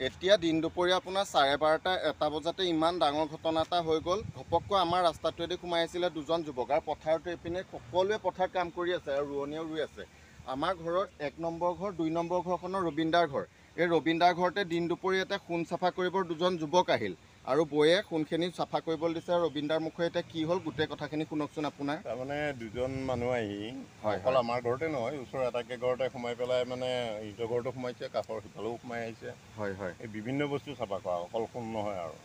এতিয়া দিন দুপৰীয়া আপোনাৰ 12:30 এটা বজাতে ইমান ডাঙৰ ঘটনা এটা হৈ গ'ল। ঘপককৈ আমাৰ ৰাস্তাটোৱেদি সোমাই আহিছিলে দুজন যুৱক আৰু পথাৰটো এইপিনে সকলোৱে পথাৰত কাম কৰি আছে আৰু ৰোৱনীয়েও ৰুই আছে। আমাৰ ঘৰৰ 1 নম্বৰ ঘৰ 2 নম্বৰ ঘৰখনৰ ৰবীন্দাৰ ঘৰ। এই ৰবীন্দাৰ ঘৰতে দিন দুপৰীয়াতে সোণ চাফা কৰিবৰ দুজন যুৱক আহিল আৰু বৌয়ে সোণখিনি চাফা কৰিবলৈ দিছে। ৰবীন্দাৰ মুখে এতিয়া কি হ'ল গোটেই কথাখিনি শুনকচোন আপোনাৰ। তাৰমানে দুজন মানুহ আহি অকল আমাৰ ঘৰতে নহয়, ওচৰৰ এটাকে ঘৰতে সোমাই পেলাই মানে ইটো ঘৰতো সোমাইছে, কাষৰ সিফালেও সোমাই আহিছে। এই বিভিন্ন বস্তু চাফা কৰা, অকল সোণ নহয় আৰু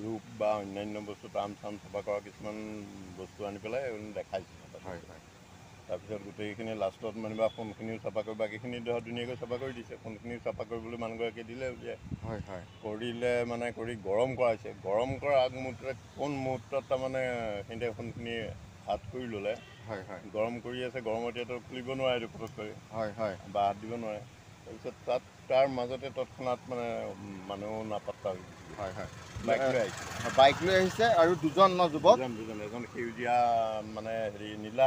ৰূপ বা অন্যান্য বস্তু টান চাফা কৰা কিছুমান বস্তু আনি পেলাই দেখাইছে। তাৰপিছত গোটেইখিনি লাষ্টত মানে বা সোণখিনিও চাফা কৰি বাকীখিনি ধুনীয়াকৈ চাফা কৰি দিছে। সোণখিনিও চাফা কৰিবলৈ মানুহগৰাকীয়ে দিলে উলিয়াই কৰিলে মানে কৰি গৰম কৰাইছে। গৰম কৰাৰ আগমুহূৰ্তত কোন মুহূৰ্তত তাৰমানে সিহঁতে সোণখিনি হাত কৰি ল'লে। গৰম কৰি আছে, গৰমত এতিয়াতো খুলিব নোৱাৰে এইটো পটককৈ বা হাত দিব নোৱাৰে। তাৰপিছত তাৰ মাজতে তৎক্ষণাত মানে মানুহ নাপাত্তা হৈ বাইক লৈ আহিছে আৰু দুজন যুৱক এজন সেউজীয়া মানে হেৰি নীলা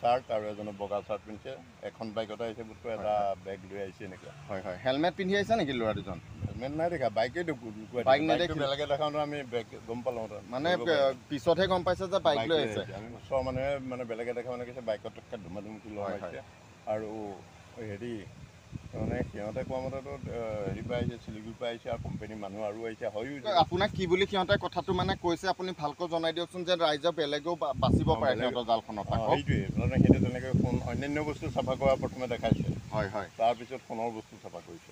চাৰ্ট আৰু এজনে বগা চাৰ্ট পিন্ধিছে। এখন বাইকত আহিছে বোধকয়, এটা বেগ লৈ আহিছে এনেকুৱা। হেলমেট পিন্ধি আহিছে নেকি ল'ৰা দুজন? হেলমেট নাই দেখা, বাইকে বেলেগে দেখাওঁতে আমি বেগ গম পালোঁ মানে পিছতহে গম পাইছে যে বাইক লৈ আহিছে। আমি ওচৰৰ মানুহে মানে বেলেগে দেখা মানে কৈছে বাইকত ধুমা ধুমকি লগাইছে। আৰু হেৰি মানে সিহঁতে কোৱা মতেতো হেৰি পৰা আহিছে, শিলিগুৰিৰ পৰা আহিছে আৰু কোম্পানীৰ মানুহ আৰু আহিছে। আপোনাক কি বুলি সিহঁতে কথাটো মানে কৈছে আপুনি ভালকৈ জনাই দিয়কচোন যে ৰাইজে বেলেগেও বাচিব পাৰে সিহঁতৰ জালখনৰ পৰা। সেইটোৱে মানে সিহঁতে তেনেকৈ অন্যান্য বস্তু চাফা কৰা প্ৰথমে দেখাইছে। তাৰপিছত সোণৰ বস্তু চাফা কৰিছে।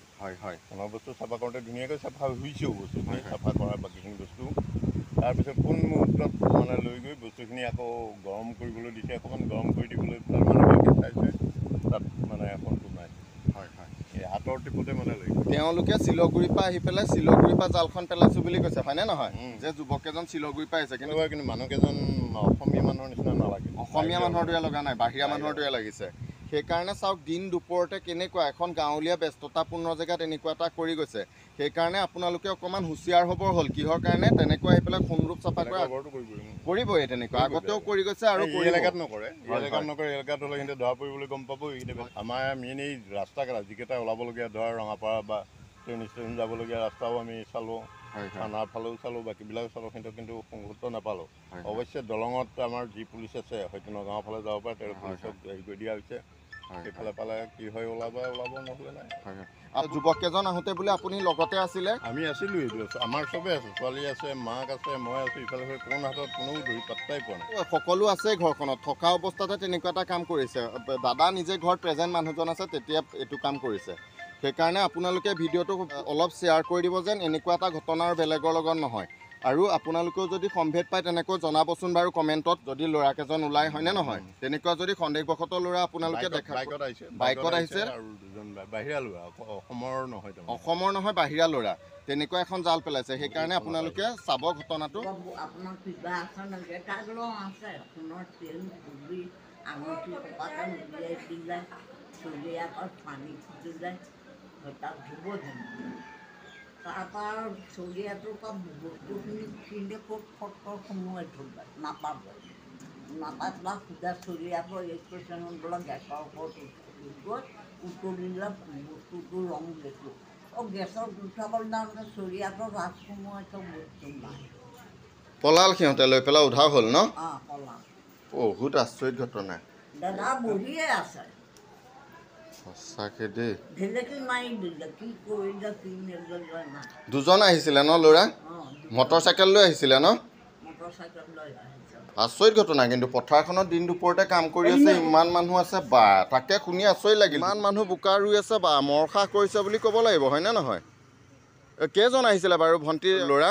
সোণৰ বস্তু চাফা কৰোঁতে ধুনীয়াকৈ চাফা হৈছেও বস্তুখিনি চাফা কৰা বাকীখিনি বস্তু। তাৰপিছত কোন মুহূৰ্তত মানে লৈ গৈ বস্তুখিনি আকৌ গৰম কৰিবলৈ দিছে। অকণমান গৰম কৰি দিবলৈ তাৰ মানুহগৰাকীয়ে চাইছে, তাত মানে সোণটো নাই। এই হাতৰ টিপতে মানে লৈ তেওঁলোকে শিলগুৰিৰ পৰা আহি পেলাই শিলগুৰিৰ পৰা জালখন পেলাইছোঁ বুলি কৈছে, হয়নে নহয়? যে যুৱককেইজন শিলগুৰিৰ পৰা আহিছে, কিন্তু মানুহকেইজন অসমীয়া মানুহৰ নিচিনা নালাগে। অসমীয়া মানুহৰ দৰে লগা নাই, বাহিৰা মানুহৰ দৰে লাগিছে। সেইকাৰণে চাওক দিন দুপৰতে কেনেকুৱা এখন গাঁৱলীয়া ব্যস্ততাপূৰ্ণ জেগাত এনেকুৱা এটা কৰি গৈছে। সেইকাৰণে আপোনালোকে অকণমান হুঁচিয়াৰ হ'বৰ হ'ল। কিহৰ কাৰণে তেনেকুৱা আহি পেলাই সোণৰূপ চাফা কৰা কৰিবই, তেনেকুৱা আগতেও কৰি গৈছে আৰু এলেকাত নকৰে। এলেকাত হ'লে কিন্তু ধৰা পৰিবলৈ গম পাবই। আমাৰ মেইন এই ৰাস্তাকেইটা যিকেইটা ওলাবলগীয়া ধৰা ৰঙাপাৰা বা ট্ৰেইন ষ্টেচন যাবলগীয়া ৰাস্তাও আমি চালোঁ, থানাৰ ফালেও চালোঁ, বাকীবিলাকো চালোঁ, কিন্তু গুৰুত্ব নাপালোঁ। অৱশ্যে দলঙত আমাৰ যি পুলিচ আছে, হয়তো নগাঁৱৰ ফালে যাব পাৰে, তেওঁ পুলিচক হেৰি কৰি দিয়া হৈছে। সেইফালে পালে কি হয় ওলাব নহ'লে নাই। যুৱককেইজন আহোঁতে বোলে আপুনি লগতে আছিলে? আমি আছিলোঁ, আমাৰ চবেই আছে, ছোৱালী আছে, মাক আছে, মই আছোঁ। ইফালে কোন হাতত কোনেও ধৰি পাত্তাই পোৱা নাই। সকলো আছে ঘৰখনত, থকা অৱস্থাতে তেনেকুৱা এটা কাম কৰিছে। দাদা নিজে ঘৰত প্ৰেজেণ্ট মানুহজন আছে, তেতিয়া এইটো কাম কৰিছে। সেইকাৰণে আপোনালোকে ভিডিঅ'টো অলপ শ্বেয়াৰ কৰি দিব যেন এনেকুৱা এটা ঘটনা আৰু বেলেগৰ লগত নহয়। আৰু আপোনালোকেও যদি সম্ভেদ পায় তেনেকৈ জনাবচোন বাৰু কমেণ্টত, যদি ল'ৰাকেইজন ওলাই, হয়নে নহয়? তেনেকুৱা যদি সন্দেহবশতঃ ল'ৰা আপোনালোকে দেখা বাইকত আহিছে আৰু দুজন বাহিৰা ল'ৰা, অসমৰ নহয় বাহিৰা ল'ৰা, তেনেকুৱা এখন জাল পেলাইছে। সেইকাৰণে আপোনালোকে চাব ঘটনাটো। আপোনাৰ কিবা আছে নেকি? কাগলো আছে, সোণৰ চেইন, চুৰি, আঙুঠি কপাতে উলিয়াই দিলে, চুৰিয়াকত পানী খুটিলে, তাত ধুব জানো? তাৰপৰা চুৰিয়াটোৰ পৰা বস্তুখিনি কিনে ক'ত ফটফট সোমোৱাই থ'লে, নাপালে সুধা চুৰিয়াটো ইলেক্ট্ৰিচিয়ানত বোলে গেছৰ ওপৰত গৈ উতলিলে বস্তুটো ৰং দেখোঁ। গেছত উঠাবলৈ যাওঁতে চুৰিয়াটো ৰাজ সোমোৱাই থৈ বস্তু নাই। পলাল সিহঁতে লৈ পেলাই উধাও হ'ল ন? পলাল। বহুত আচৰিত ঘটনা। দাদা বহিয়ে আছে, সঁচাকে দেই। ঢেলেকি মাৰি দিলে, কি কৰিলে কি মেলিলে নাই। দুজন আহিছিলে ন ল'ৰা? মটৰ চাইকেল লৈ আহিছিলে ন? মটৰ চাইকেল লৈ আহিছে। আচৰিত ঘটনা, কিন্তু পথাৰখনত দিন দুপৰতে কাম কৰি আছে, ইমান মানুহ আছে বা তাকে শুনি আচৰিত লাগিল। ইমান মানুহ বোকা ৰুই আছে বা মৰসাহ কৰিছে বুলি ক'ব লাগিব, হয়নে নহয়? কেইজন আহিছিলে বাৰু ভণ্টিৰ ল'ৰা?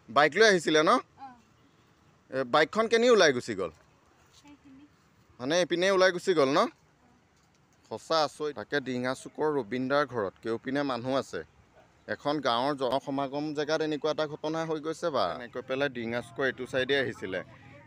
বাইক লৈ আহিছিলে ন? বাইকখন কেনি ওলাই গুচি গ'ল? মানে এইপিনে ওলাই গুচি গ'ল ন? সঁচা আচৰিত। তাকে ডিঙা চুকৰ ৰবীন্দাৰ ঘৰত কেওপিনে মানুহ আছে। এখন গাঁৱৰ জনসমাগম জেগাত এনেকুৱা এটা ঘটনা হৈ গৈছে বা এনেকৈ পেলাই ডিঙা চুকৰ এইটো চাইডে আহিছিলে।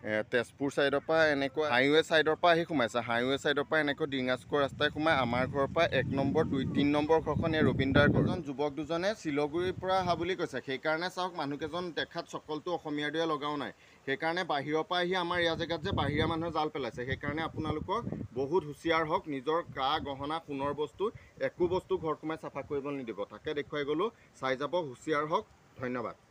তেজপুৰ ছাইডৰ পৰা এনেকৈ হাইৱে ছাইডৰ পৰা আহি সোমাইছে হাইৱে ছাইডৰ পৰা এনেকৈ ডিঙাচকৰ ৰাস্তাই সোমাই আমাৰ ঘৰৰ পৰা 1 নম্বৰ 2-3 নম্বৰ ঘৰখন এই ৰবীন্দ্ৰাৰ ঘৰ যুৱক দুজনে শিলগুৰিৰ পৰা অহা বুলি কৈছে সেইকাৰণে চাওক মানুহকেইজন দেখাত চকলটো অসমীয়াৰ দৰে লগাও নাই সেইকাৰণে বাহিৰৰ পৰা আহি আমাৰ ইয়াৰ জেগাত যে বাহিৰা মানুহে জাল পেলাইছে সেইকাৰণে আপোনালোকক বহুত হুঁচিয়াৰ হওক নিজৰ গা গহনা সোণৰ বস্তু একো বস্তু ঘৰত সোমাই চাফা কৰিব নিদিব তাকে দেখুৱাই গ'লোঁ চাই যাব হুঁচিয়াৰ হওক ধন্যবাদ